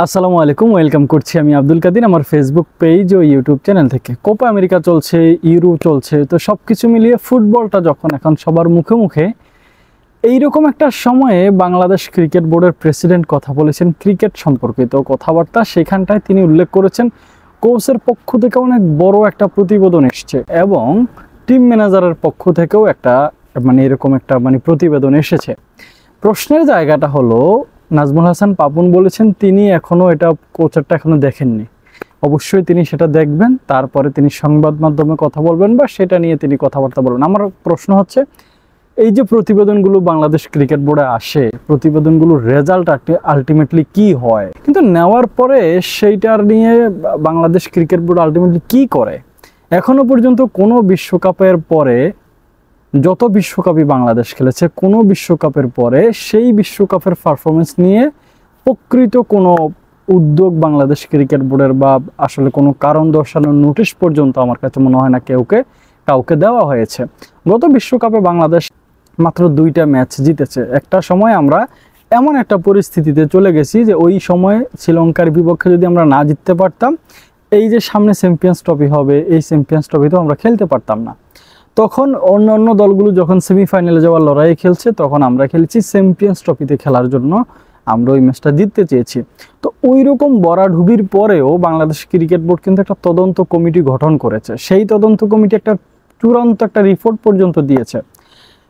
আসসালামু আলাইকুম, ওয়েলকাম করছি আমি আব্দুল কাদির আমার ফেসবুক পেজ ও ইউটিউব চ্যানেল থেকে। কোপা আমেরিকা চলছে, ইউরো চলছে, তো সব কিছু মিলিয়ে ফুটবলটা যখন এখন সবার মুখে মুখে, এইরকম একটা সময়ে বাংলাদেশ ক্রিকেট বোর্ডের প্রেসিডেন্ট কথা বলেছেন ক্রিকেট সম্পর্কিত কথাবার্তা। সেখানটায় তিনি উল্লেখ করেছেন কোচের পক্ষ থেকে অনেক বড় একটা প্রতিবেদন এসছে এবং টিম ম্যানেজারের পক্ষ থেকেও একটা এরকম একটা প্রতিবেদন এসেছে। প্রশ্নের জায়গাটা হলো, নাজমুল হাসান পাপন বলেছেন তিনি এখনো এটা কোচেরটা এখনো দেখেননি। অবশ্যই তিনি সেটা দেখবেন, তারপরে তিনি সংবাদ মাধ্যমে কথা বলবেন বা সেটা নিয়ে তিনি কথাবার্তা বলবেন। আমার প্রশ্ন হচ্ছে, এই যে প্রতিবেদনগুলো বাংলাদেশ ক্রিকেট বোর্ডে আসে, প্রতিবেদনগুলোর রেজাল্ট আলটিমেটলি কি হয়, কিন্তু নেওয়ার পরে সেইটার নিয়ে বাংলাদেশ ক্রিকেট বোর্ড আলটিমেটলি কি করে? এখনো পর্যন্ত কোনো বিশ্বকাপের পরে, যত বিশ্বকাপই বাংলাদেশ খেলেছে, কোনো বিশ্বকাপের পরে সেই বিশ্বকাপের পারফরমেন্স নিয়ে প্রকৃত কোনো উদ্যোগ বাংলাদেশ ক্রিকেট বোর্ডের বা আসলে কোনো কারণ দর্শানোর নোটিশ পর্যন্ত আমার কাছে মনে হয় না কাউকে দেওয়া হয়েছে। গত বিশ্বকাপে বাংলাদেশ মাত্র 2টা ম্যাচ জিতেছে। একটা সময় আমরা এমন একটা পরিস্থিতিতে চলে গেছি যে ওই সময় শ্রীলঙ্কার বিপক্ষে যদি আমরা না জিততে পারতাম, এই যে সামনে চ্যাম্পিয়ন্স ট্রফি হবে, এই চ্যাম্পিয়ন্স ট্রফিতেও আমরা খেলতে পারতাম না। তখন অন্য দলগুলো যখন সেমিফাইনালে যাওয়ার লড়াই খেলছে, তখন আমরা খেলেছি চ্যাম্পিয়ন্স ট্রফিতে খেলার জন্য, আমরা ওই ম্যাচটা জিততে চেয়েছি। তো ওই রকম বরাঢুবির পরেও বাংলাদেশ ক্রিকেট বোর্ড কিন্তু একটা তদন্ত কমিটি গঠন করেছে। সেই তদন্ত কমিটি একটা চূড়ান্ত একটা রিপোর্ট পর্যন্ত দিয়েছে।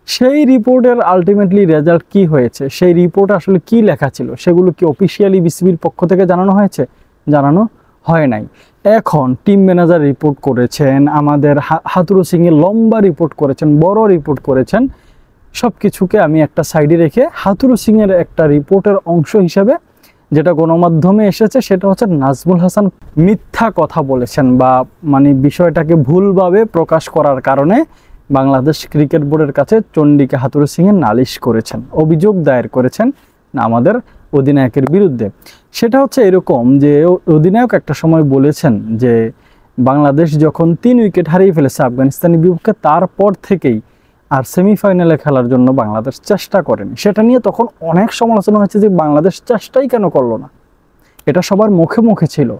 সেই রিপোর্টের আলটিমেটলি রেজাল্ট কি হয়েছে, সেই রিপোর্ট আসলে কি লেখা ছিল, সেগুলো কি অফিসিয়ালি বিসিবির পক্ষ থেকে জানানো হয়েছে? জানানো হয় নাই। এখন টিম ম্যানেজার রিপোর্ট করেছেন, আমাদের হাতুরু সিংয়ের লম্বা রিপোর্ট করেছেন, বড় রিপোর্ট করেছেন। সব কিছুকে আমি একটা সাইডে রেখে হাতুরু সিংয়ের একটা রিপোর্টের অংশ হিসেবে যেটা গণমাধ্যমে এসেছে, সেটা হচ্ছে নাজমুল হাসান মিথ্যা কথা বলেছেন বা বিষয়টাকে ভুলভাবে প্রকাশ করার কারণে বাংলাদেশ ক্রিকেট বোর্ডের কাছে চন্ডিকা হাতুরু সিংয়ের নালিশ করেছেন, অভিযোগ দায়ের করেছেন আমাদের অধিনায়কের বিরুদ্ধে। সেটা হচ্ছে এরকম যে অধিনায়ক একটা সময় বলেছেন যে বাংলাদেশ যখন 3 উইকেট হারিয়ে ফেলেছে আফগানিস্তানের বিপক্ষে, তারপর থেকেই আর সেমিফাইনালে খেলার জন্য বাংলাদেশ চেষ্টা করেনি। সেটা নিয়ে তখন অনেক সমালোচনা হয়েছে যে বাংলাদেশ চেষ্টাই কেন করলো না, এটা সবার মুখে মুখে ছিল।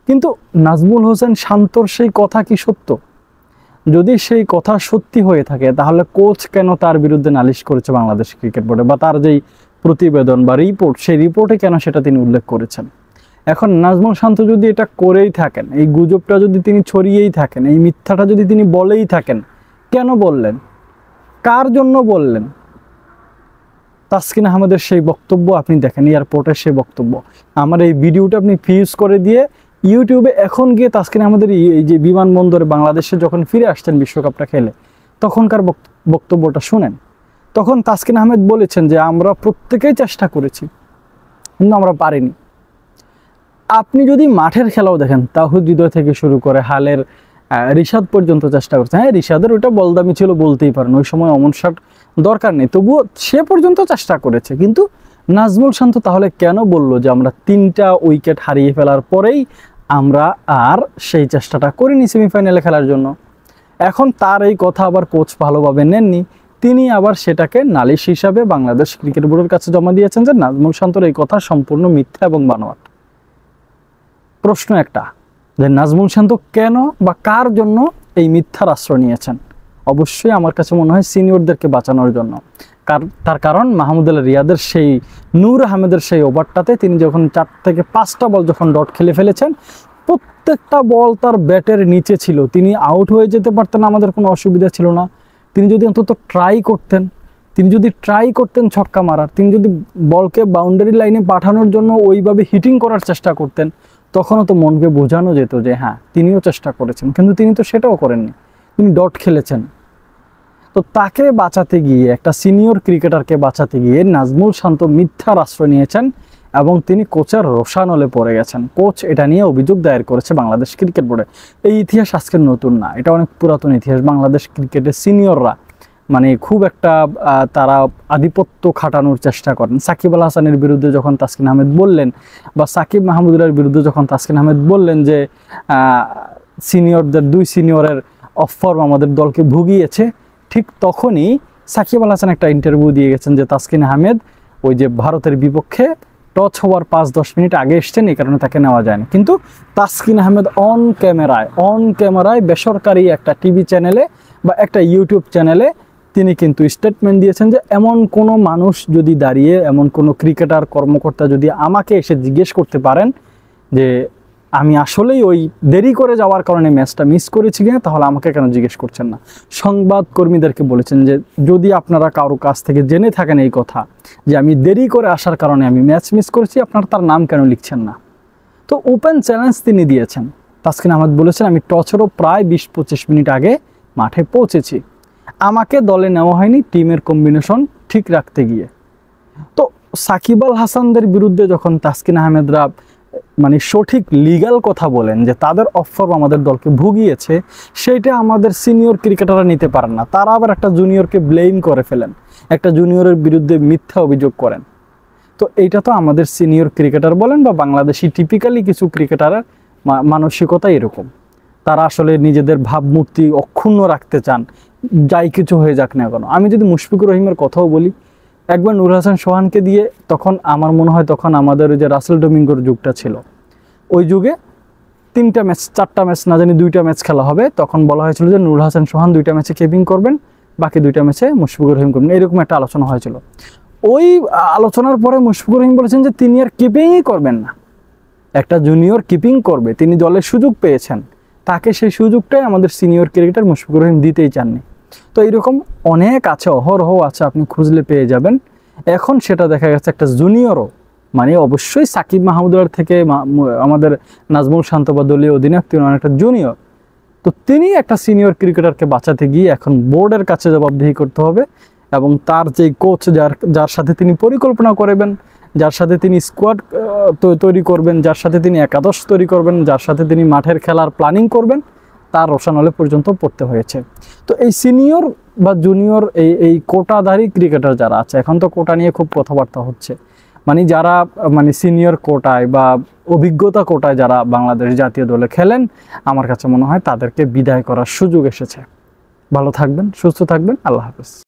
কিন্তু নাজমুল হোসেন শান্তর সেই কথা কি সত্য? যদি সেই কথা সত্যি হয়ে থাকে, তাহলে কোচ কেন তার বিরুদ্ধে নালিশ করেছে বাংলাদেশ ক্রিকেট বোর্ডে, বা তার যেই প্রতিবেদন বা রিপোর্ট, সেই রিপোর্টে কেন সেটা তিনি উল্লেখ করেছেন? এখন নাজমুল শান্ত যদি এটা করেই থাকেন, এই গুজবটা যদি তিনি ছড়িয়েই থাকেন, এই মিথ্যাটা যদি তিনি বলেই থাকেন, কেন বললেন? কার জন্য বললেন? তাসকিন আহমেদের সেই বক্তব্য আপনি দেখেন, এয়ারপোর্টের সেই বক্তব্য। আমার এই ভিডিওটা আপনি ফিউজ করে দিয়ে ইউটিউবে এখন গিয়ে তাসকিন আহমেদের এই যে বিমানবন্দরে বাংলাদেশে যখন ফিরে আসছেন বিশ্বকাপটা খেলে, তখনকার বক্তব্যটা শুনেন। তখন তাসকিন আহমেদ বলেছেন যে আমরা প্রত্যেকেই চেষ্টা করেছি কিন্তু আমরা পারিনি। আপনি যদি মাঠের খেলাও দেখেন, তাওহিদ হৃদয় থেকে শুরু করে হালের রিশাদ পর্যন্ত চেষ্টা করছে। হ্যাঁ, রিশাদের ওইটা বলদামি ছিল, বলতেই পারেন, ওই সময় অমন শাট দরকার নেই, তবুও সে পর্যন্ত চেষ্টা করেছে। কিন্তু নাজমুল শান্ত তাহলে কেন বলল যে আমরা 3টা উইকেট হারিয়ে ফেলার পরেই আমরা আর সেই চেষ্টাটা করিনি সেমিফাইনালে খেলার জন্য? এখন তার এই কথা আবার কোচ ভালোভাবে নেননি, তিনি আবার সেটাকে নালিশ হিসাবে বাংলাদেশ ক্রিকেট বোর্ডের কাছে জমা দিয়েছেন যে নাজমুল শান্তর এই কথা সম্পূর্ণ মিথ্যা এবং বানোয়াট। প্রশ্ন একটা, যে নাজমুল শান্ত কেন বা কার জন্য এই মিথ্যার আশ্রয় নিয়েছেন? অবশ্যই আমার কাছে মনে হয় সিনিয়রদেরকে বাঁচানোর জন্য। তার কারণ মাহমুদুল্লাহ রিয়াদের সেই নূর আহমেদের সেই ওভারটাতে তিনি যখন 4 থেকে 5টা বল যখন ডট খেলে ফেলেছেন, প্রত্যেকটা বল তার ব্যাটের নিচে ছিল, তিনি আউট হয়ে যেতে পারতেন, আমাদের কোনো অসুবিধা ছিল না। তিনি যদি অন্তত ট্রাই করতেন ছক্কা মারার, তিনি যদি বলকে বাউন্ডারি লাইনে পাঠানোর জন্য ওইভাবে হিটিং করার চেষ্টা করতেন, তখনও তো মনকে বোঝানো যেত যে হ্যাঁ তিনিও চেষ্টা করেছেন। কিন্তু তিনি তো সেটাও করেননি, তিনি ডট খেলেছেন। তো তাকে বাঁচাতে গিয়ে, একটা সিনিয়র ক্রিকেটারকে বাঁচাতে গিয়ে নাজমুল শান্ত মিথ্যার আশ্রয় নিয়েছেন এবং তিনি কোচের রোষানলে পড়ে গেছেন। কোচ এটা নিয়ে অভিযোগ দায়ের করেছে বাংলাদেশ ক্রিকেট বোর্ডে। এই ইতিহাস আজকের নতুন না, এটা অনেক পুরাতন ইতিহাস। বাংলাদেশ ক্রিকেটের সিনিয়ররা খুব একটা তারা আধিপত্য খাটানোর চেষ্টা করেন। সাকিব আল হাসানের বিরুদ্ধে যখন তাসকিন আহমেদ বললেন, বা সাকিব মাহমুদুল্লাহর বিরুদ্ধে যখন তাসকিন আহমেদ বললেন যে সিনিয়রদের 2 সিনিয়রের অফ ফর্ম আমাদের দলকে ভুগিয়েছে, ঠিক তখনই সাকিব আল হাসান একটা ইন্টারভিউ দিয়ে গেছেন যে তাসকিন আহমেদ ওই যে ভারতের বিপক্ষে টচ হওয়ার 5-10 মিনিট আগে এসছেন, এই কারণে তাকে নেওয়া যায় না। কিন্তু তাসকিন আহমেদ অন ক্যামেরায় বেসরকারি একটা টিভি চ্যানেলে বা একটা ইউটিউব চ্যানেলে তিনি কিন্তু স্টেটমেন্ট দিয়েছেন যে এমন কোনো মানুষ যদি দাঁড়িয়ে, এমন কোনো ক্রিকেটার কর্মকর্তা যদি আমাকে এসে জিজ্ঞেস করতে পারেন যে আমি আসলেই ওই দেরি করে যাওয়ার কারণে ম্যাচটা মিস করেছি কিনা, তাহলে আমাকে কেন জিজ্ঞেস করছেন না। সংবাদকর্মীদেরকে বলেছেন যে যদি আপনারা কারো কাছ থেকে জেনে থাকেন এই কথা যে আমি দেরি করে আসার কারণে আমি ম্যাচ মিস করেছি, আপনারা তার নাম কেন লিখছেন না। তো ওপেন চ্যালেঞ্জ তিনি দিয়েছেন। তাসকিন আহমেদ বলেছেন আমি টচেরও প্রায় 20-25 মিনিট আগে মাঠে পৌঁছেছি, আমাকে দলে নেওয়া হয়নি টিমের কম্বিনেশন ঠিক রাখতে গিয়ে। তো সাকিব আল হাসানদের বিরুদ্ধে যখন তাসকিন আহমেদরা মানে সঠিক লিগ্যাল কথা বলেন যে তাদের অফ-ফর্ম আমাদের দলকে ভুগিয়েছে, সেইটা আমাদের সিনিয়র ক্রিকেটাররা নিতে পারেন না। তারা আবার একটা জুনিয়রকে ব্লেম করে ফেলেন, একটা জুনিয়রের বিরুদ্ধে মিথ্যা অভিযোগ করেন। তো এইটা তো আমাদের সিনিয়র ক্রিকেটার বলেন বা বাংলাদেশি টিপিক্যালি কিছু ক্রিকেটারের মানসিকতা এরকম। তারা আসলে নিজেদের ভাবমূর্তি অক্ষুণ্ণ রাখতে চান, যাই কিছু হয়ে যাক না কেন। আমি যদি মুশফিকুর রহিমের কথাও বলি, একবার নূর হাসান সোহানকে দিয়ে, তখন আমার মনে হয় তখন আমাদের ওই যে রাসেল ডোমিঙ্গোর যুগটা ছিল, ওই যুগে 3টা ম্যাচ 4টা ম্যাচ না জানি 2টা ম্যাচ খেলা হবে, তখন বলা হয়েছিল যে নূর হাসান সোহান 2টা ম্যাচে কিপিং করবেন, বাকি 2টা ম্যাচে মুশফিকুর রহিম করবেন, এরকম একটা আলোচনা হয়েছিল। ওই আলোচনার পরে মুশফিকুর রহিম বলেছেন যে তিনি আর কিপিংই করবেন না, একটা জুনিয়র কিপিং করবে, তিনি দলের সুযোগ পেয়েছেন, তাকে সেই সুযোগটাই আমাদের সিনিয়র ক্রিকেটার মুশফিকুর রহিম দিতেই চাননি। তো এইরকম অনেক আছে, অহরহ আছে, আপনি খুঁজলে পেয়ে যাবেন। এখন সেটা দেখা গেছে একটা জুনিয়রও, মানে অবশ্যই সাকিব মাহমুদের থেকে আমাদের নাজমুল শান্ত বা দলীয় অধিনায়ক, তিনি অনেকটা জুনিয়র, তো তিনি একটা সিনিয়র ক্রিকেটারকে বাঁচাতে গিয়ে এখন বোর্ডের কাছে জবাবদিহি করতে হবে। এবং তার যে কোচ, যার সাথে তিনি পরিকল্পনা করবেন, যার সাথে তিনি স্কোয়াড তৈরি করবেন, যার সাথে তিনি একাদশ তৈরি করবেন, যার সাথে তিনি মাঠের খেলার প্ল্যানিং করবেন, তার রোশানলে পর্যন্ত পড়তে হয়েছে। তো এই সিনিয়র বা জুনিয়র এই কোটাধারী ক্রিকেটার যারা আছে, এখন তো কোটা নিয়ে খুব কথাবার্তা হচ্ছে, মানে যারা মানে সিনিয়র কোটায় বা অভিজ্ঞতা কোটায় যারা বাংলাদেশ জাতীয় দলে খেলেন, আমার কাছে মনে হয় তাদেরকে বিদায় করার সুযোগ এসেছে। ভালো থাকবেন, সুস্থ থাকবেন, আল্লাহ হাফেজ।